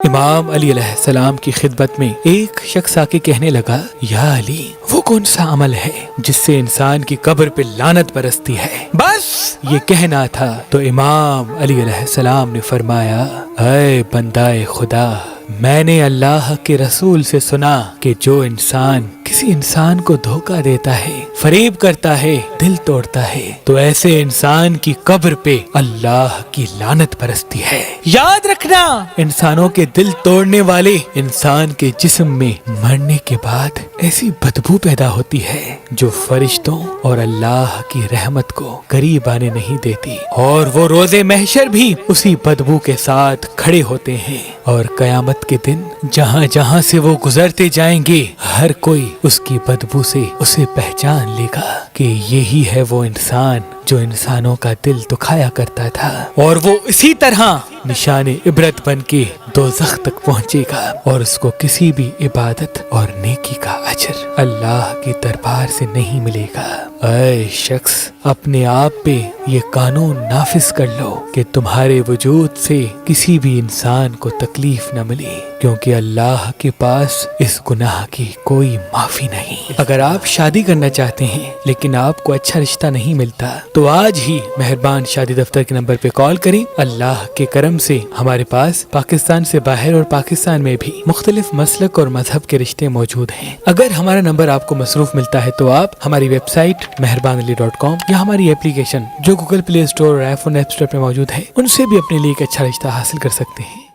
امام علی علیہ السلام کی خدمت میں ایک شخص آ کے کہنے لگا، یا علی، وہ کون سا عمل ہے جس سے انسان کی قبر پہ لعنت برستی ہے؟ بس یہ کہنا تھا تو امام علی علیہ السلام نے فرمایا، اے بندہ خدا، میں نے اللہ کے رسول سے سنا کہ جو انسان کسی انسان کو دھوکہ دیتا ہے، فریب کرتا ہے، دل توڑتا ہے، تو ایسے انسان کی قبر پہ اللہ کی لعنت برستی ہے۔ یاد رکھنا، انسانوں کے دل توڑنے والے انسان کے جسم میں مرنے کے بعد ایسی بدبو پیدا ہوتی ہے جو فرشتوں اور اللہ کی رحمت کو قریب آنے نہیں دیتی، اور وہ روز محشر بھی اسی بدبو کے ساتھ کھڑے ہوتے ہیں، اور قیامت کے دن جہاں جہاں سے وہ گزرتے جائیں گے، ہر کوئی اس کی بدبو سے اسے پہچان لے گا کہ یہی ہے وہ انسان جو انسانوں کا دل دکھایا کرتا تھا، اور وہ اسی طرح نشان عبرت بن کے دوزخ تک پہنچے گا، اور اس کو کسی بھی عبادت اور نیکی کا اجر اللہ کے دربار سے نہیں ملے گا۔ اے شخص، اپنے آپ پہ یہ قانون نافذ کر لو کہ تمہارے وجود سے کسی بھی انسان کو تکلیف نہ ملے، کیونکہ اللہ کے پاس اس گناہ کی کوئی معافی نہیں۔ اگر آپ شادی کرنا چاہتے ہیں لیکن آپ کو اچھا رشتہ نہیں ملتا، تو آج ہی مہربان شادی دفتر کے نمبر پہ کال کریں۔ اللہ کے کرم سے ہمارے پاس پاکستان سے باہر اور پاکستان میں بھی مختلف مسلک اور مذہب کے رشتے موجود ہیں۔ اگر ہمارا نمبر آپ کو مصروف ملتا ہے تو آپ ہماری ویب سائٹ meherbanali.com یا ہماری اپلیکیشن جو گوگل پلے اسٹور اور آئی فون ایپ اسٹور پہ موجود ہے، ان سے بھی اپنے لیے ایک اچھا رشتہ حاصل کر سکتے ہیں۔